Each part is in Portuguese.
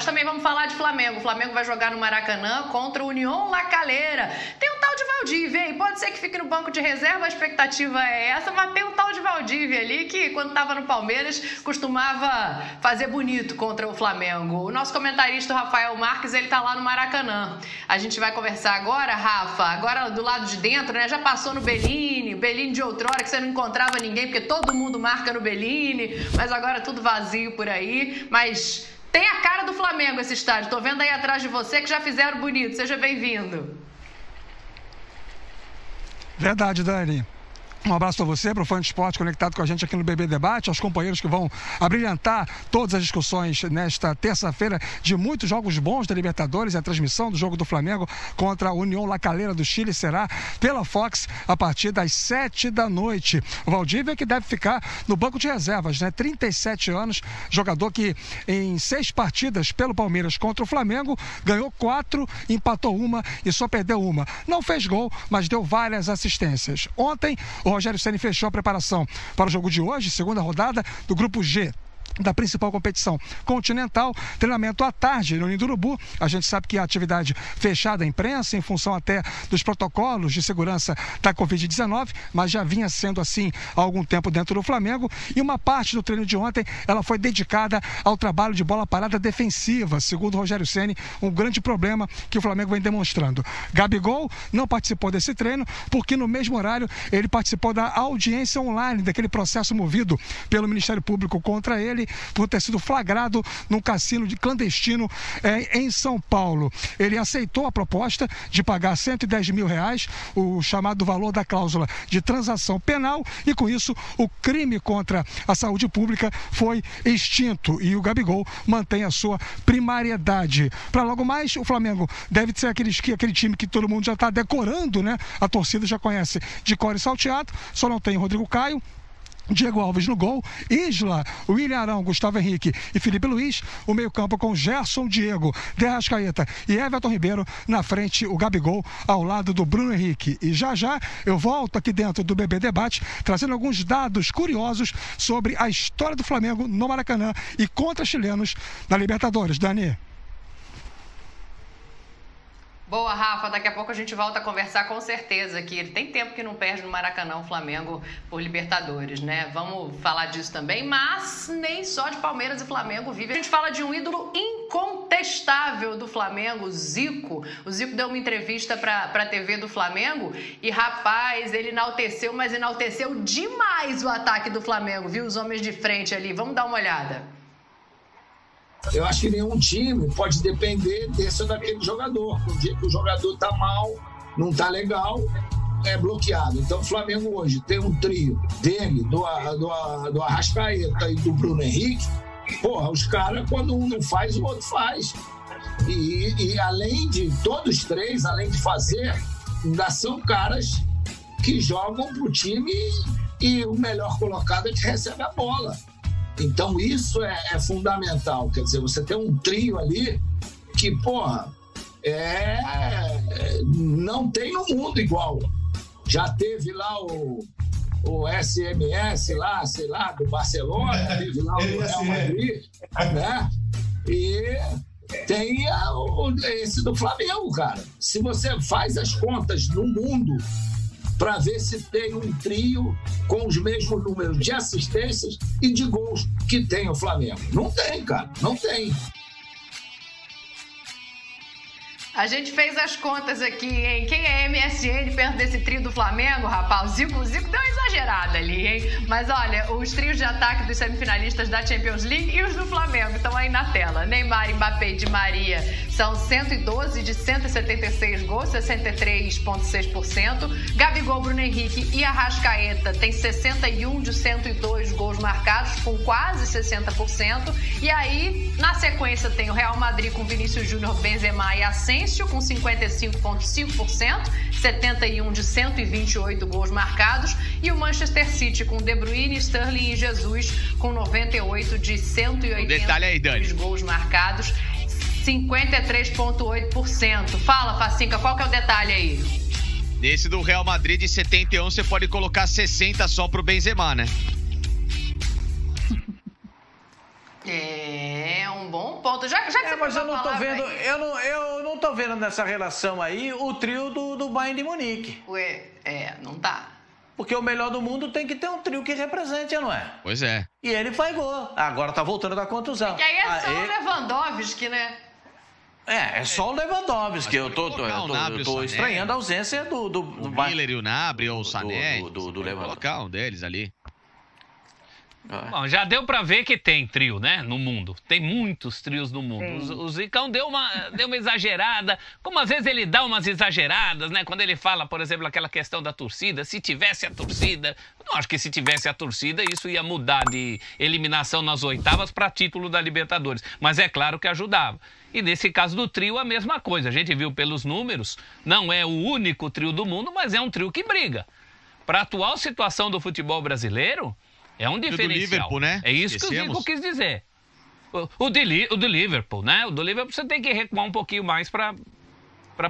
Nós também vamos falar de Flamengo. O Flamengo vai jogar no Maracanã contra o União La Calera. Tem um tal de Valdívia, hein? Pode ser que fique no banco de reserva, a expectativa é essa, mas tem um tal de Valdívia ali que, quando estava no Palmeiras, costumava fazer bonito contra o Flamengo. O nosso comentarista, o Rafael Marques, ele tá lá no Maracanã. A gente vai conversar agora, Rafa, agora do lado de dentro, né? Já passou no Bellini de outrora, que você não encontrava ninguém, porque todo mundo marca no Bellini, mas agora tudo vazio por aí. Mas tem a cara do Flamengo esse estádio. Tô vendo aí atrás de você que já fizeram bonito. Seja bem-vindo. Verdade, Dani. Um abraço para você, para o Fã de Esporte conectado com a gente aqui no BB Debate, aos companheiros que vão abrilhantar todas as discussões nesta terça-feira de muitos jogos bons da Libertadores. A transmissão do jogo do Flamengo contra a União La Calera do Chile será pela Fox a partir das 7 da noite. O Valdívia que deve ficar no banco de reservas, né? 37 anos, jogador que em 6 partidas pelo Palmeiras contra o Flamengo ganhou 4, empatou 1 e só perdeu 1. Não fez gol, mas deu várias assistências. Ontem, o Rogério Ceni fechou a preparação para o jogo de hoje, segunda rodada do Grupo G da principal competição continental, treinamento à tarde no Ninho do Urubu. A gente sabe que a atividade fechada à imprensa, em função até dos protocolos de segurança da Covid-19, mas já vinha sendo assim há algum tempo dentro do Flamengo, e uma parte do treino de ontem, ela foi dedicada ao trabalho de bola parada defensiva, segundo o Rogério Ceni, um grande problema que o Flamengo vem demonstrando. Gabigol não participou desse treino, porque no mesmo horário ele participou da audiência online, daquele processo movido pelo Ministério Público contra ele, por ter sido flagrado num cassino clandestino em São Paulo. Ele aceitou a proposta de pagar R$110 mil, o chamado valor da cláusula de transação penal, e com isso o crime contra a saúde pública foi extinto e o Gabigol mantém a sua primariedade. Para logo mais, o Flamengo deve ser aquele time que todo mundo já está decorando, né? A torcida já conhece de cor e salteado, só não tem Rodrigo Caio, Diego Alves no gol, Isla, William Arão, Gustavo Henrique e Felipe Luiz. O meio-campo com Gerson, Diego, De Arrascaeta e Everton Ribeiro. Na frente, o Gabigol ao lado do Bruno Henrique. E já eu volto aqui dentro do BB Debate, trazendo alguns dados curiosos sobre a história do Flamengo no Maracanã e contra chilenos na Libertadores. Dani. Boa, Rafa. Daqui a pouco a gente volta a conversar com certeza aqui. Ele tem tempo que não perde no Maracanã o Flamengo por Libertadores, né? Vamos falar disso também, mas nem só de Palmeiras e Flamengo vive. A gente fala de um ídolo incontestável do Flamengo, o Zico. O Zico deu uma entrevista para a TV do Flamengo e, rapaz, ele enalteceu, mas enalteceu demais o ataque do Flamengo, viu? Os homens de frente ali. Vamos dar uma olhada. Eu acho que nenhum time pode depender desse ou daquele jogador. O dia que o jogador tá mal, não tá legal, é bloqueado. Então o Flamengo hoje tem um trio dele, do Arrascaeta e do Bruno Henrique. Porra, os caras, quando um não faz, o outro faz. E além de todos três, além de fazer, ainda são caras que jogam pro time e o melhor colocado é que recebe a bola. Então isso é fundamental, quer dizer, você tem um trio ali que, porra, não tem no mundo igual. Já teve lá o SMS lá, sei lá, do Barcelona, teve lá o Real Madrid, né? E tem esse do Flamengo, cara. Se você faz as contas no mundo para ver se tem um trio com os mesmos números de assistências e de gols que tem o Flamengo. Não tem, cara, não tem. A gente fez as contas aqui, hein? Quem é MSN perto desse trio do Flamengo, rapaz? O Zico deu uma exagerada ali, hein? Mas olha, os trios de ataque dos semifinalistas da Champions League e os do Flamengo estão aí na tela. Neymar, Mbappé e Di Maria são 112 de 176 gols, 63,6%. Gabigol, Bruno Henrique e Arrascaeta têm 61 de 102 gols marcados, com quase 60%. E aí, na sequência, tem o Real Madrid com Vinícius Júnior, Benzema e Asensio, com 55,5%, 71 de 128 gols marcados, e o Manchester City com De Bruyne, Sterling e Jesus com 98 de 182 gols marcados, 53,8%. Fala, Facinca, qual que é o detalhe aí? Nesse do Real Madrid de 71, você pode colocar 60 só pro Benzema, né? É um bom ponto. Já que você mas eu não tô vendo, aí... eu não tô vendo nessa relação aí o trio do Bayern de Munique. Ué, não tá. Porque o melhor do mundo tem que ter um trio que represente, não é? Pois é. E ele faz gol. Agora tá voltando da contusão. Que aí é só o Lewandowski, né? É só o Lewandowski. Eu tô estranhando a ausência do Miller e o Gnabry ou o Sané. Do Lewandowski. Colocar um deles ali. Bom, já deu pra ver que tem trio, né, no mundo. Tem muitos trios no mundo. O Zicão deu uma exagerada, como às vezes ele dá umas exageradas, né? Quando ele fala, por exemplo, aquela questão da torcida, se tivesse a torcida... Não acho que se tivesse a torcida, isso ia mudar de eliminação nas oitavas para título da Libertadores. Mas é claro que ajudava. E nesse caso do trio, a mesma coisa. A gente viu pelos números, não é o único trio do mundo, mas é um trio que briga. Para a atual situação do futebol brasileiro... É um diferencial. Do Liverpool, né? É isso que o Zico quis dizer. O do Liverpool, né? O do Liverpool você tem que recuar um pouquinho mais para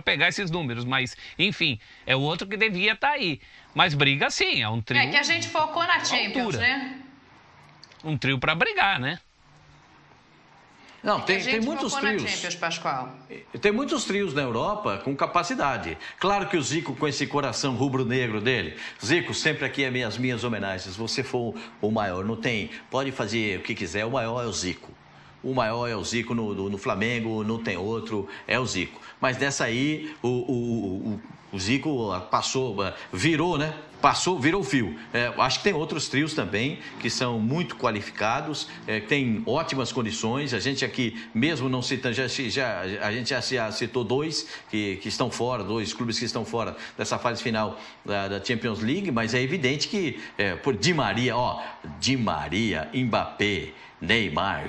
pegar esses números. Mas, enfim, é o outro que devia estar aí. Mas briga sim, é um trio. É que a gente focou na Champions, né? Um trio para brigar, né? Não, tem muitos trios. Champions, Pascoal. Tem muitos trios na Europa com capacidade. Claro que o Zico, com esse coração rubro-negro dele, Zico, sempre aqui é as minhas homenagens. Se você for o maior, não tem. Pode fazer o que quiser, o maior é o Zico. O maior é o Zico no Flamengo, não tem outro, é o Zico. Mas dessa aí, o Zico passou, virou, né? Virou o fio. Acho que tem outros trios também que são muito qualificados, tem ótimas condições. A gente aqui, mesmo não citando, a gente já citou dois que estão fora, dois clubes que estão fora dessa fase final da Champions League, mas é evidente que por Di Maria, Mbappé, Neymar,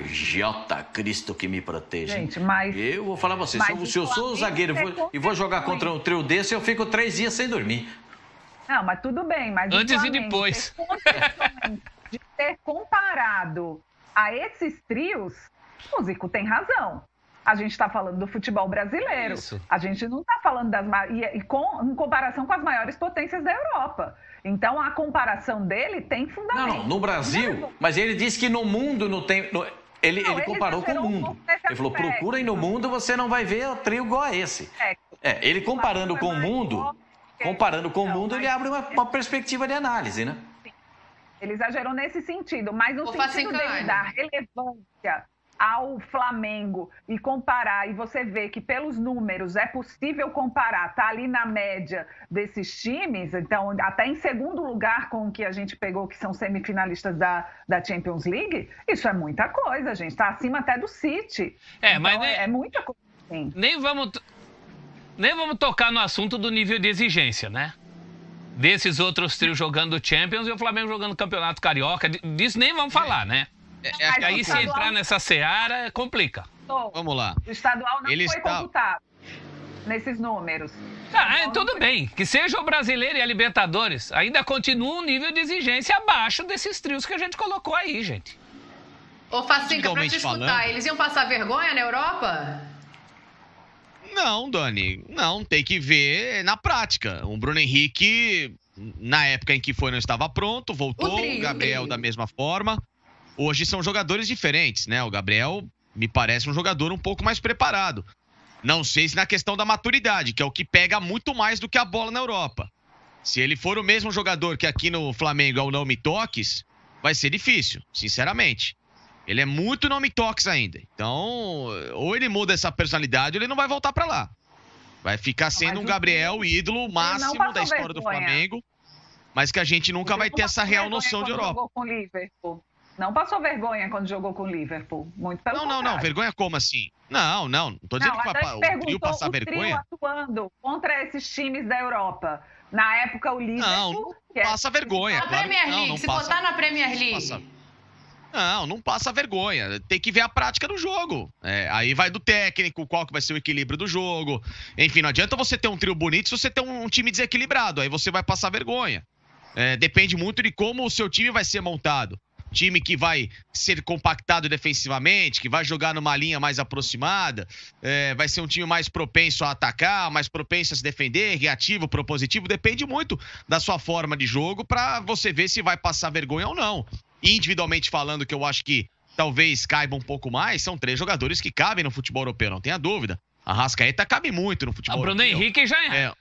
Cristo que me proteja. Gente, mas... Eu vou falar pra vocês, se eu sou zagueiro e vou jogar contra um trio desse, eu fico 3 dias sem dormir. Não, mas tudo bem. Mas antes e depois. De ter comparado a esses trios, o Zico tem razão. A gente está falando do futebol brasileiro. Isso. A gente não está falando em comparação com as maiores potências da Europa. Então, a comparação dele tem fundamento. Não, no Brasil, mas ele disse que no mundo não tem... Ele comparou com o mundo. Ele falou, procura aí no mundo, você não vai ver o trio igual a esse. Ele comparando com o mundo... Comparando com o mundo, ele abre uma perspectiva de análise, né? Sim. Ele exagerou nesse sentido, mas no sentido dele dar relevância ao Flamengo e comparar, e você vê que pelos números é possível comparar, tá ali na média desses times, então até em segundo lugar com o que a gente pegou, que são semifinalistas da Champions League, isso é muita coisa, gente, tá acima até do City. Então, mas é muita coisa, sim. Nem vamos tocar no assunto do nível de exigência, né? Desses outros trios jogando Champions e o Flamengo jogando Campeonato Carioca. Disso nem vamos falar, né? Aí se entrar nessa seara, complica. Vamos lá. O estadual não foi computado nesses números. Tudo bem. Que seja o Brasileiro e a Libertadores, ainda continua um nível de exigência abaixo desses trios que a gente colocou aí, gente. Ô, Facinca, pra te escutar, eles iam passar vergonha na Europa? Não, Dani, não, tem que ver na prática. O Bruno Henrique, na época em que foi, não estava pronto, voltou, o Gabriel da mesma forma. Hoje são jogadores diferentes, né? O Gabriel me parece um jogador um pouco mais preparado. Não sei se na questão da maturidade, que é o que pega muito mais do que a bola na Europa. Se ele for o mesmo jogador que aqui no Flamengo é o não me toques, vai ser difícil, sinceramente. Ele é muito não me toques ainda. Então, ou ele muda essa personalidade ou ele não vai voltar pra lá. Vai ficar sendo um Gabriel ídolo máximo da história do Flamengo, mas que a gente nunca vai ter essa real noção de Europa. Jogou com o Liverpool. Não passou vergonha quando jogou com o Liverpool. Muito pelo contrário. Não. Vergonha como assim? Não. Tô dizendo que o trio passar vergonha. O trio atuando contra esses times da Europa. Na época, o Liverpool... Não passa vergonha. Na Premier League, se botar na Premier League... Não passa vergonha. Tem que ver a prática do jogo. Aí vai do técnico, qual que vai ser o equilíbrio do jogo. Enfim, não adianta você ter um trio bonito se você ter um time desequilibrado. Aí você vai passar vergonha. Depende muito de como o seu time vai ser montado. Time que vai ser compactado defensivamente, que vai jogar numa linha mais aproximada, vai ser um time mais propenso a atacar, mais propenso a se defender, reativo, propositivo. Depende muito da sua forma de jogo para você ver se vai passar vergonha ou não. Individualmente falando, que eu acho que talvez caiba um pouco mais, são 3 jogadores que cabem no futebol europeu, não tenha dúvida. A Arrascaeta cabe muito no futebol europeu. Bruno Henrique já é.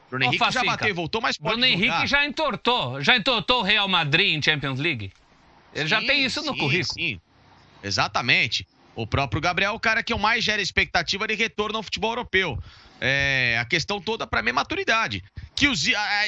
Bruno Henrique já bateu e voltou, mas pode Bruno Henrique já entortou o Real Madrid em Champions League. Ele já tem isso no currículo. Sim, exatamente. O próprio Gabriel é o cara que mais gera expectativa de retorno ao futebol europeu. A questão toda para mim é maturidade.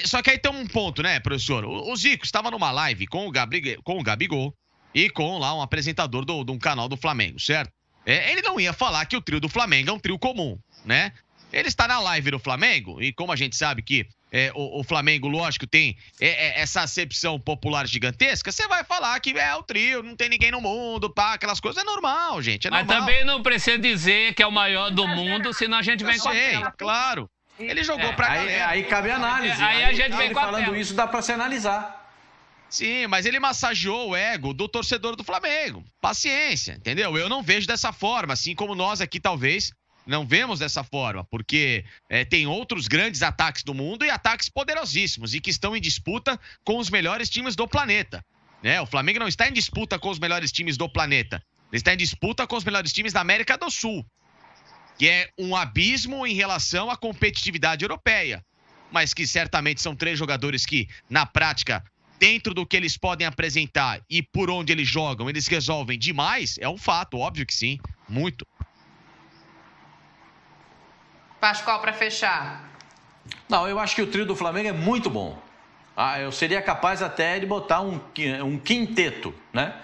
Só que aí tem um ponto, né, professor? O Zico estava numa live com o Gabigol e com lá um apresentador de um canal do Flamengo, certo? Ele não ia falar que o trio do Flamengo é um trio comum, né? Ele está na live do Flamengo e como a gente sabe que o Flamengo, lógico, tem essa acepção popular gigantesca, você vai falar que é o trio, não tem ninguém no mundo, pá, aquelas coisas. É normal, gente, é normal. Mas também não precisa dizer que é o maior do mundo, senão a gente vem com a tela. Claro. Ele jogou pra galera. Aí cabe análise. Aí a gente vem com a falando tela. Isso, dá pra se analisar. Sim, mas ele massageou o ego do torcedor do Flamengo. Paciência, entendeu? Eu não vejo dessa forma, assim como nós aqui, talvez, não vemos dessa forma, porque tem outros grandes ataques do mundo e ataques poderosíssimos e que estão em disputa com os melhores times do planeta. O Flamengo não está em disputa com os melhores times do planeta. Ele está em disputa com os melhores times da América do Sul, que é um abismo em relação à competitividade europeia. Mas que certamente são 3 jogadores que, na prática, dentro do que eles podem apresentar e por onde eles jogam, eles resolvem demais. É um fato, óbvio que sim. Muito. Pascoal, para fechar. Não, eu acho que o trio do Flamengo é muito bom. Eu seria capaz até de botar um quinteto, né?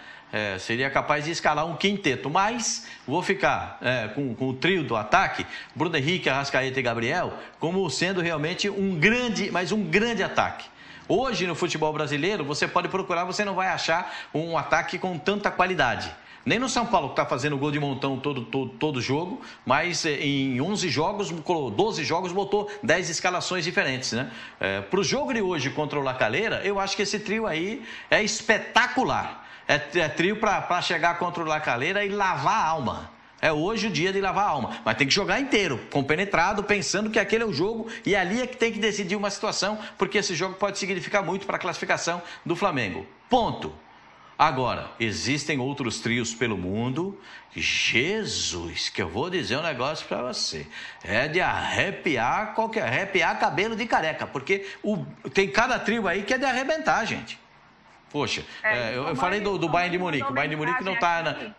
Seria capaz de escalar um quinteto, mas vou ficar com o trio do ataque, Bruno Henrique, Arrascaeta e Gabriel, como sendo realmente um grande ataque. Hoje, no futebol brasileiro, você pode procurar, você não vai achar um ataque com tanta qualidade. Nem no São Paulo, que está fazendo gol de montão todo jogo, mas em 11 jogos, 12 jogos, botou 10 escalações diferentes, né? Para o jogo de hoje contra o La Calera, eu acho que esse trio aí é espetacular. É trio para chegar contra o La Calera e lavar a alma. É hoje o dia de lavar a alma. Mas tem que jogar inteiro, compenetrado, pensando que aquele é o jogo e ali é que tem que decidir uma situação, porque esse jogo pode significar muito para a classificação do Flamengo. Ponto. Agora, existem outros trios pelo mundo. Jesus, que eu vou dizer um negócio para você. É de arrepiar cabelo de careca, porque tem cada trio aí que é de arrebentar, gente. Poxa, eu falei do Bayern de Munique. O Bayern de Munique não está...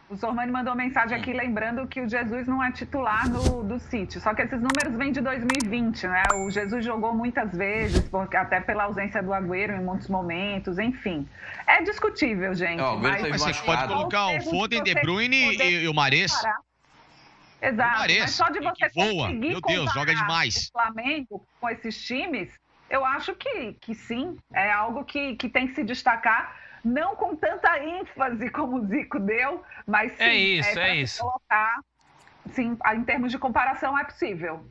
O Sormani mandou mensagem aqui lembrando que o Jesus não é titular do City. Só que esses números vêm de 2020, né? O Jesus jogou muitas vezes, até pela ausência do Agüero em muitos momentos, enfim. É discutível, gente. Mas você pode colocar o Foden, De Bruyne e o Mahrez. Exato. Mas só de você voa. Meu Deus, joga demais. O Flamengo com esses times, eu acho que sim, é algo que tem que se destacar. Não com tanta ênfase como o Zico deu, mas sim, é isso. Colocar, sim, em termos de comparação é possível.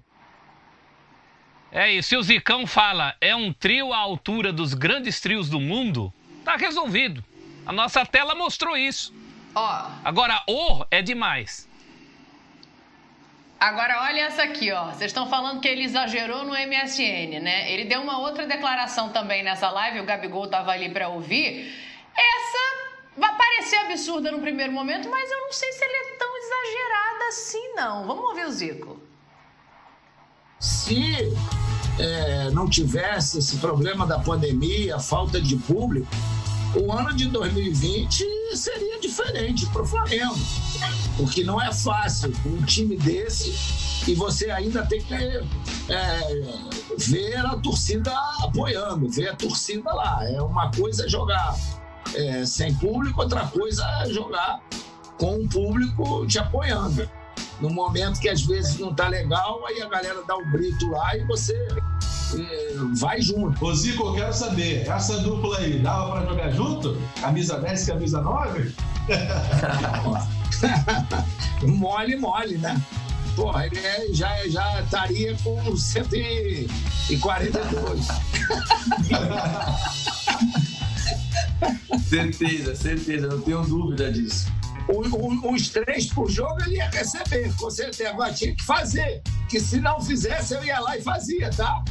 É isso. Se o Zicão fala é um trio à altura dos grandes trios do mundo, tá resolvido. A nossa tela mostrou isso. Agora, é demais. Agora, olha essa aqui, ó. Vocês estão falando que ele exagerou no MSN, né? Ele deu uma outra declaração também nessa live, o Gabigol estava ali para ouvir. Essa vai parecer absurda no primeiro momento, mas eu não sei se ele é tão exagerada assim, não. Vamos ouvir o Zico. Se não tivesse esse problema da pandemia, falta de público, o ano de 2020 seria diferente para o Flamengo. Porque não é fácil um time desse e você ainda tem que ver a torcida apoiando, ver a torcida lá. É uma coisa jogar sem público, outra coisa é jogar com o público te apoiando. No momento que às vezes não tá legal, aí a galera dá um grito lá e você vai junto. Ô Zico, eu quero saber, essa dupla aí, dava pra jogar junto? Camisa 10 e camisa 9? Mole, né? Porra, ele já estaria com 142. Certeza, não tenho dúvida disso. Os 3 por jogo ele ia receber, com certeza. Agora tinha que fazer, que se não fizesse eu ia lá e fazia, tá?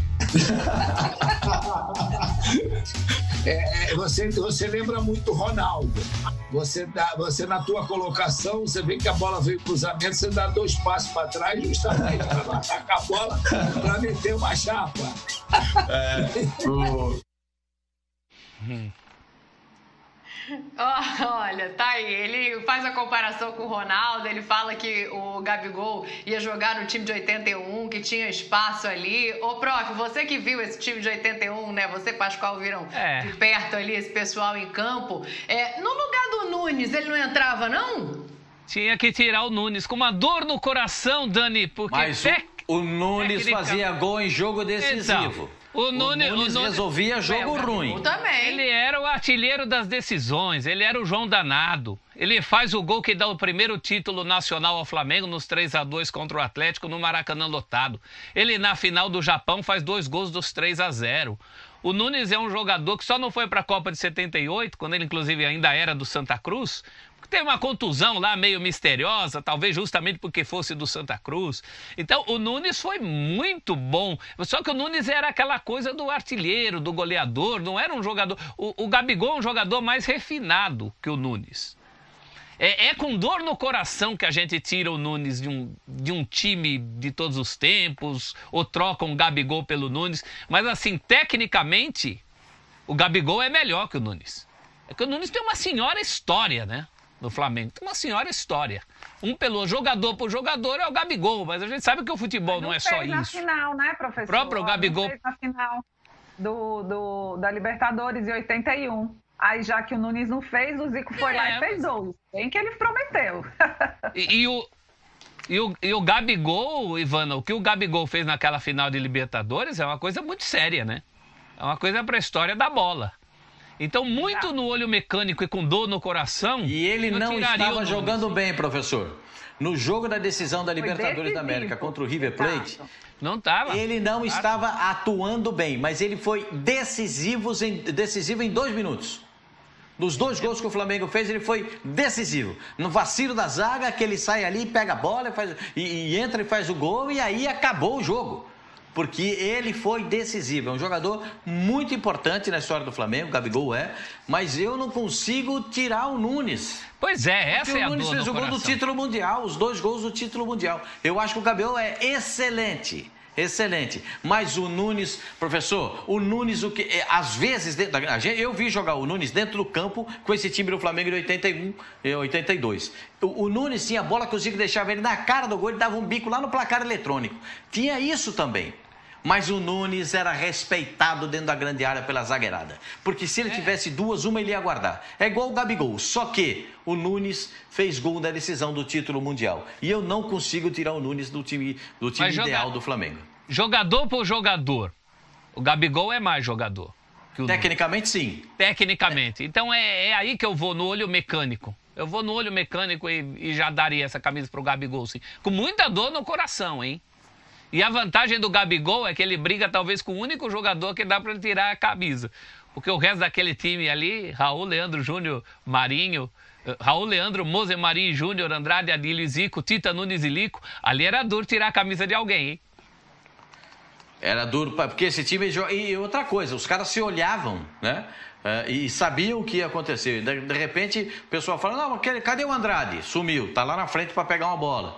Você lembra muito Ronaldo. Você na tua colocação, você vê que a bola veio cruzamento, você dá 2 passos para trás, justamente para atacar a bola, para meter uma chapa. Olha, tá aí, ele faz a comparação com o Ronaldo, ele fala que o Gabigol ia jogar no time de 81, que tinha espaço ali. Ô, prof, você que viu esse time de 81, né, você e Pascoal viram de perto ali esse pessoal em campo, no lugar do Nunes, ele não entrava, não? Tinha que tirar o Nunes, com uma dor no coração, Dani, porque... Mas o Nunes fazia gol em jogo decisivo. Então, o Nunes resolvia jogo ruim. Também. Ele era o artilheiro das decisões, ele era o João Danado. Ele faz o gol que dá o primeiro título nacional ao Flamengo nos 3-2 contra o Atlético no Maracanã lotado. Ele, na final do Japão, faz 2 gols dos 3-0. O Nunes é um jogador que só não foi para a Copa de 78, quando ele, inclusive, ainda era do Santa Cruz, porque teve uma contusão lá meio misteriosa, talvez justamente porque fosse do Santa Cruz. Então, o Nunes foi muito bom. Só que o Nunes era aquela coisa do artilheiro, do goleador, não era um jogador... O Gabigol é um jogador mais refinado que o Nunes. É com dor no coração que a gente tira o Nunes de um time de todos os tempos, ou troca um Gabigol pelo Nunes. Mas, assim, tecnicamente, o Gabigol é melhor que o Nunes. É que o Nunes tem uma senhora história, né? No Flamengo. Tem uma senhora história. Jogador por jogador é o Gabigol, mas a gente sabe que o futebol não é só isso. Na final, né, professor? O próprio Gabigol. Na final da Libertadores em 81. Aí, já que o Nunes não fez, o Zico foi lá e fez 2. Bem que ele prometeu. E o Gabigol, Ivana, o que o Gabigol fez naquela final de Libertadores é uma coisa muito séria, né? É uma coisa para a história da bola. Então, muito no olho mecânico e com dor no coração... E ele não estava jogando bem, professor. No jogo da decisão da Libertadores da América contra o River Plate... Não estava. Ele não estava atuando bem, mas ele foi decisivo em 2 minutos. Nos 2 gols que o Flamengo fez, ele foi decisivo. No vacilo da zaga, que ele sai ali, pega a bola e entra e faz o gol, e aí acabou o jogo. Porque ele foi decisivo. É um jogador muito importante na história do Flamengo, o Gabigol mas eu não consigo tirar o Nunes. Pois é, essa é a dor no coração. O Nunes fez o gol do título mundial, os 2 gols do título mundial. Eu acho que o Gabigol é excelente. Excelente. Mas o Nunes, professor, às vezes, eu vi jogar o Nunes dentro do campo com esse time do Flamengo de 81 e 82. O Nunes tinha a bola que o Zico deixava ele na cara do gol, ele dava um bico lá no placar eletrônico. Tinha isso também. Mas o Nunes era respeitado dentro da grande área pela zagueirada. Porque se ele tivesse 2, uma ele ia guardar. É igual o Gabigol. Só que o Nunes fez gol na decisão do título mundial. E eu não consigo tirar o Nunes do time ideal do Flamengo. Jogador por jogador, o Gabigol é mais jogador que o Nunes. Tecnicamente, sim. Tecnicamente. Então é aí que eu vou no olho mecânico. Eu vou no olho mecânico e já daria essa camisa pro Gabigol, sim. Com muita dor no coração, hein? E a vantagem do Gabigol é que ele briga talvez com o único jogador que dá para ele tirar a camisa. Porque o resto daquele time ali, Raul, Leandro, Júnior, Marinho, Raul, Leandro, Moser, Marinho, Júnior, Andrade, Adílio, Zico, Tita, Nunes e Lico, ali era duro tirar a camisa de alguém, hein? Era duro, porque esse time... E outra coisa, os caras se olhavam, né? E sabiam o que ia acontecer. De repente, o pessoal fala, não, cadê o Andrade? Sumiu, tá lá na frente para pegar uma bola.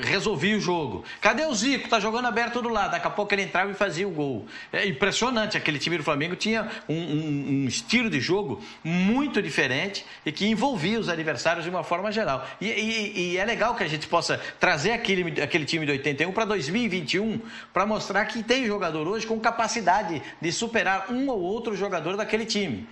Resolvi o jogo. Cadê o Zico? Tá jogando aberto do lado. Daqui a pouco ele entrava e fazia o gol. É impressionante. Aquele time do Flamengo tinha um estilo de jogo muito diferente e que envolvia os adversários de uma forma geral. E é legal que a gente possa trazer aquele time de 81 para 2021 para mostrar que tem jogador hoje com capacidade de superar um ou outro jogador daquele time.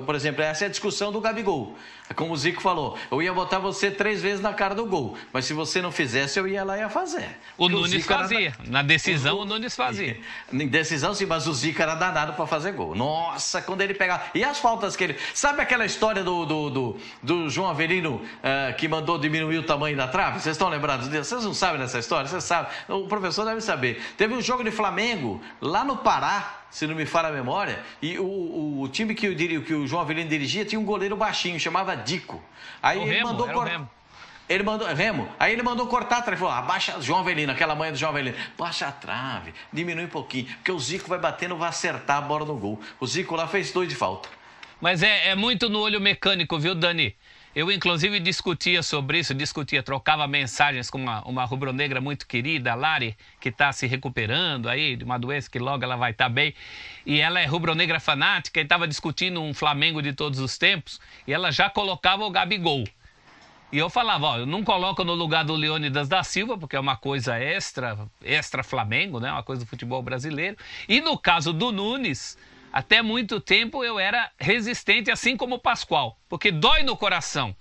Por exemplo, essa é a discussão do Gabigol. Como o Zico falou, eu ia botar você 3 vezes na cara do gol, mas se você não fizesse, eu ia lá e ia fazer. O Nunes fazia. Na decisão, o Nunes fazia. Em decisão, sim, mas o Zico era danado para fazer gol. Nossa, quando ele pegava... E as faltas que ele... Sabe aquela história do João Avelino que mandou diminuir o tamanho da trave? Vocês estão lembrados disso? Vocês não sabem dessa história? Vocês sabem. O professor deve saber. Teve um jogo de Flamengo lá no Pará, se não me falha a memória, e o time que o João Avelino dirigia tinha um goleiro baixinho, chamava Dico. Aí ele mandou Ele mandou, Remo, aí ele mandou cortar a trave, falou, abaixa, João Avelino, aquela manha do João Avelino, baixa a trave, diminui um pouquinho, porque o Zico vai bater, não vai acertar a bola no gol. O Zico lá fez 2 de falta. Mas é muito no olho mecânico, viu, Dani? Eu, inclusive, discutia sobre isso, trocava mensagens com uma rubro-negra muito querida, a Lari, que está se recuperando aí de uma doença que logo ela vai estar bem. E ela é rubro-negra fanática e estava discutindo um Flamengo de todos os tempos e ela já colocava o Gabigol. E eu falava, ó, eu não coloco no lugar do Leônidas da Silva, porque é uma coisa extra Flamengo, né? Uma coisa do futebol brasileiro. E no caso do Nunes... Até muito tempo eu era resistente, assim como o Pascoal, porque dói no coração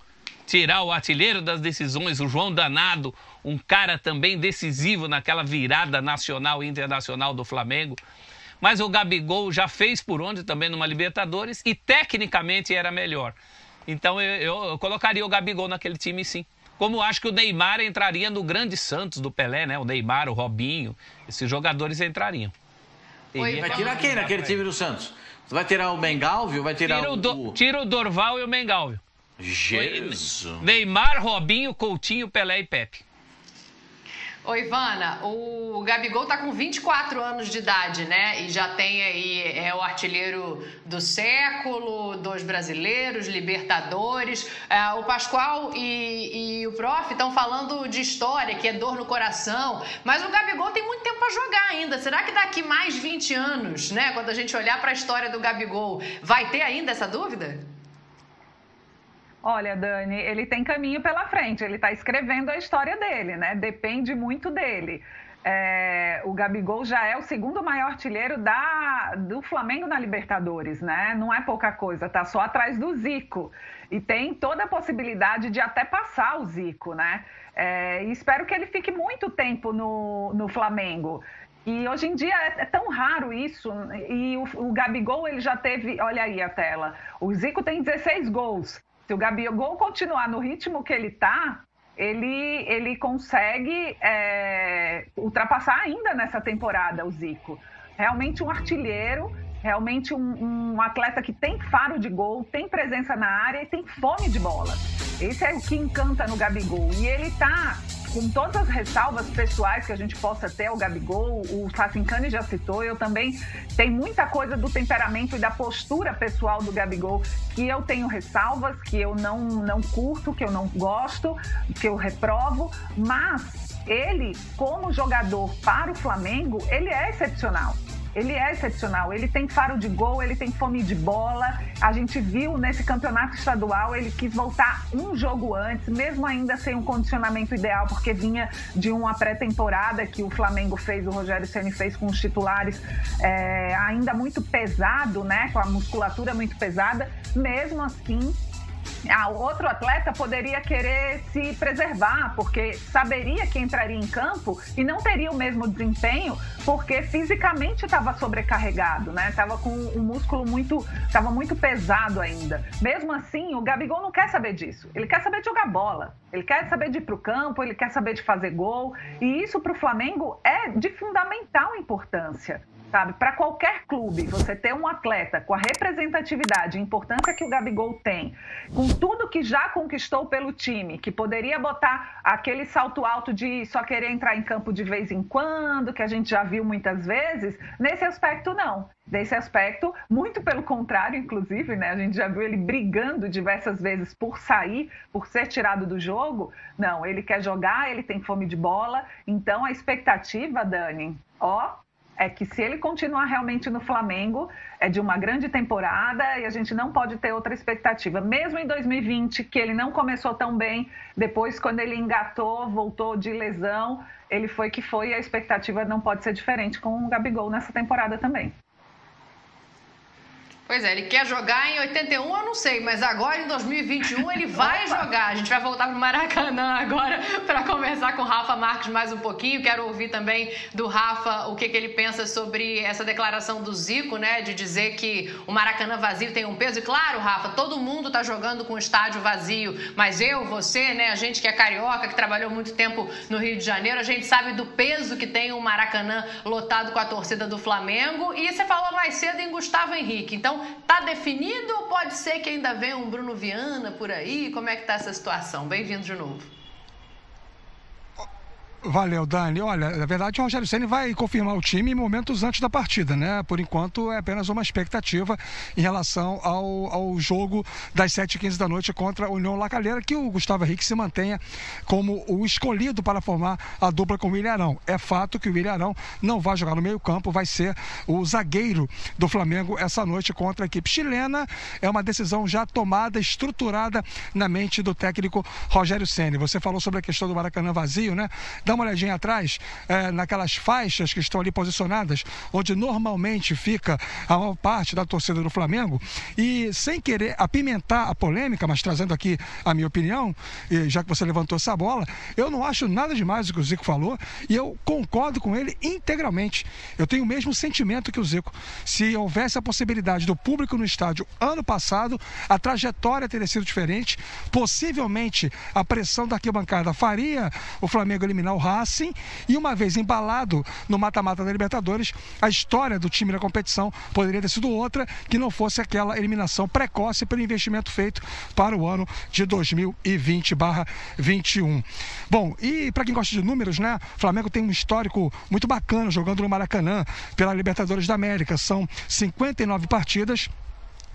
tirar o artilheiro das decisões, o João Danado, um cara também decisivo naquela virada nacional e internacional do Flamengo. Mas o Gabigol já fez por onde também numa Libertadores e tecnicamente era melhor. Então eu colocaria o Gabigol naquele time, sim. Como acho que o Neymar entraria no grande Santos do Pelé, né? O Neymar, o Robinho, esses jogadores entrariam. Vai tirar quem naquele time do Santos? Você vai tirar o Mengalvio? Vai tirar Tira o Dorval e o Mengalvio. Jesus. Neymar, Robinho, Coutinho, Pelé e Pepe. Ô, Ivana, o Gabigol tá com 24 anos de idade, né? E já tem aí, o artilheiro do século, 2 brasileiros, Libertadores. O Pascoal e o Prof estão falando de história, que é dor no coração. Mas o Gabigol tem muito tempo para jogar ainda. Será que daqui mais 20 anos, né? Quando a gente olhar para a história do Gabigol, vai ter ainda essa dúvida? Olha, Dani, ele tem caminho pela frente, ele está escrevendo a história dele, né? Depende muito dele. O Gabigol já é o 2º maior artilheiro do Flamengo na Libertadores, né? Não é pouca coisa, tá só atrás do Zico. E tem toda a possibilidade de até passar o Zico, né? E espero que ele fique muito tempo no Flamengo. E hoje em dia é tão raro isso. E o Gabigol, ele já teve... Olha aí a tela. O Zico tem 16 gols. Se o Gabigol continuar no ritmo que ele está, ele consegue ultrapassar ainda nessa temporada o Zico. Realmente um artilheiro, realmente um atleta que tem faro de gol, tem presença na área e tem fome de bola. Esse é o que encanta no Gabigol. E ele está... com todas as ressalvas pessoais que a gente possa ter ao Gabigol, o Facincani já citou, eu também tem muita coisa do temperamento e da postura pessoal do Gabigol que eu tenho ressalvas, que eu não curto, que eu não gosto, que eu reprovo, mas ele, como jogador para o Flamengo, ele é excepcional. Ele é excepcional, ele tem faro de gol, ele tem fome de bola. A gente viu nesse campeonato estadual, ele quis voltar um jogo antes, mesmo ainda sem um condicionamento ideal, porque vinha de uma pré-temporada que o Flamengo fez, o Rogério Ceni fez com os titulares ainda muito pesado, né? Com a musculatura muito pesada. Mesmo assim, outro atleta poderia querer se preservar, porque saberia que entraria em campo e não teria o mesmo desempenho, porque fisicamente estava sobrecarregado, né? Estava com o músculo estava muito pesado ainda. Mesmo assim, o Gabigol não quer saber disso. Ele quer saber de jogar bola. Ele quer saber de ir para o campo, ele quer saber de fazer gol. E isso para o Flamengo é de fundamental importância. Sabe, para qualquer clube, você ter um atleta com a representatividade e importância que o Gabigol tem, com tudo que já conquistou pelo time, que poderia botar aquele salto alto de só querer entrar em campo de vez em quando, que a gente já viu muitas vezes, nesse aspecto não. Nesse aspecto, muito pelo contrário, inclusive, né? A gente já viu ele brigando diversas vezes por sair, por ser tirado do jogo. Não, ele quer jogar, ele tem fome de bola. Então, a expectativa, Dani, é que se ele continuar realmente no Flamengo, é de uma grande temporada e a gente não pode ter outra expectativa. Mesmo em 2020, que ele não começou tão bem, depois quando ele engatou, voltou de lesão, ele foi que foi e a expectativa não pode ser diferente com o Gabigol nessa temporada também. Pois é, ele quer jogar em 81, eu não sei, mas agora em 2021 ele vai jogar. A gente vai voltar pro Maracanã agora para conversar com o Rafa Marques mais um pouquinho. Quero ouvir também do Rafa o que ele pensa sobre essa declaração do Zico, né, de dizer que o Maracanã vazio tem um peso. E claro, Rafa, todo mundo tá jogando com o estádio vazio, mas você, né, a gente que é carioca, que trabalhou muito tempo no Rio de Janeiro, a gente sabe do peso que tem o Maracanã lotado com a torcida do Flamengo. E você falou mais cedo em Gustavo Henrique, então tá definido ou pode ser que ainda venha um Bruno Viana por aí? Como é que tá essa situação? Bem-vindo de novo. Valeu, Dani. Olha, na verdade, o Rogério Ceni vai confirmar o time momentos antes da partida, né? Por enquanto, é apenas uma expectativa em relação ao jogo das 7h15 da noite contra a União La Calera, que o Gustavo Henrique se mantenha como o escolhido para formar a dupla com o William Arão. É fato que o William Arão não vai jogar no meio-campo, vai ser o zagueiro do Flamengo essa noite contra a equipe chilena. É uma decisão já tomada, estruturada na mente do técnico Rogério Ceni. Você falou sobre a questão do Maracanã vazio, né? Dá uma olhadinha atrás, naquelas faixas que estão ali posicionadas, onde normalmente fica a maior parte da torcida do Flamengo, e sem querer apimentar a polêmica, mas trazendo aqui a minha opinião, já que você levantou essa bola, eu não acho nada demais o que o Zico falou, e eu concordo com ele integralmente. Eu tenho o mesmo sentimento que o Zico. Se houvesse a possibilidade do público no estádio ano passado, a trajetória teria sido diferente, possivelmente a pressão da arquibancada faria o Flamengo eliminar o Racing, e uma vez embalado no mata-mata da Libertadores, a história do time na competição poderia ter sido outra, que não fosse aquela eliminação precoce pelo investimento feito para o ano de 2020/21. Bom, e para quem gosta de números, né, o Flamengo tem um histórico muito bacana jogando no Maracanã pela Libertadores da América. São 59 partidas,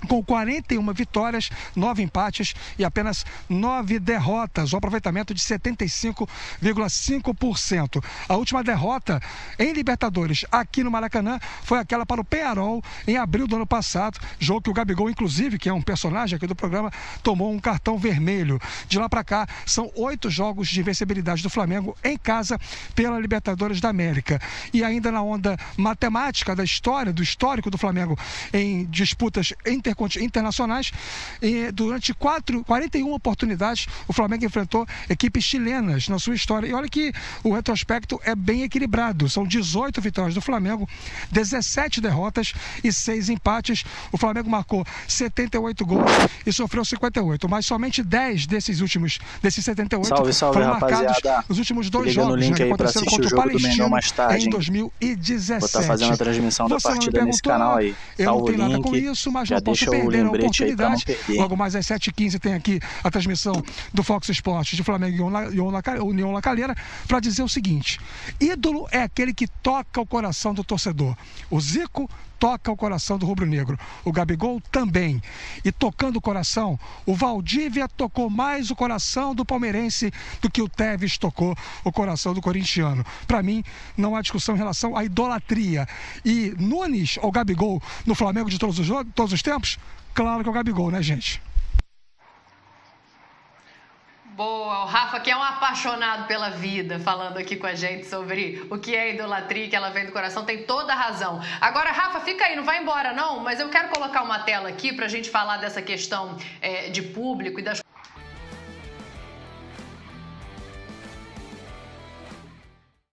com 41 vitórias, 9 empates e apenas 9 derrotas, um aproveitamento de 75,5%. A última derrota em Libertadores aqui no Maracanã foi aquela para o Peñarol em abril do ano passado, jogo que o Gabigol, inclusive, que é um personagem aqui do programa, tomou um cartão vermelho. De lá para cá, são 8 jogos de invencibilidade do Flamengo em casa pela Libertadores da América. E ainda na onda matemática da história, do histórico do Flamengo em disputas internacionais, e durante 41 oportunidades o Flamengo enfrentou equipes chilenas na sua história. E olha que o retrospecto é bem equilibrado. São 18 vitórias do Flamengo, 17 derrotas e 6 empates. O Flamengo marcou 78 gols e sofreu 58, mas somente 10 desses 78 foram marcados nos últimos 2 jogos, né, que aconteceram contra o Palestino em 2017. Vou estar fazendo a transmissão da partida nesse canal aí. Eu não tenho nada com isso, mas não posso perder a oportunidade. Logo mais às 7h15 tem aqui a transmissão do Fox Sports de Flamengo e União La Calera, para dizer o seguinte: ídolo é aquele que toca o coração do torcedor. O Zico toca o coração do rubro-negro, o Gabigol também. E tocando o coração, o Valdívia tocou mais o coração do palmeirense do que o Tevez tocou o coração do corintiano. Para mim, não há discussão em relação à idolatria. E Nunes ou Gabigol no Flamengo de todos os tempos? Claro que é o Gabigol, né, gente? Boa, o Rafa, que é um apaixonado pela vida, falando aqui com a gente sobre o que é idolatria, que ela vem do coração, tem toda a razão. Agora, Rafa, fica aí, não vai embora não, mas eu quero colocar uma tela aqui pra gente falar dessa questão de público e das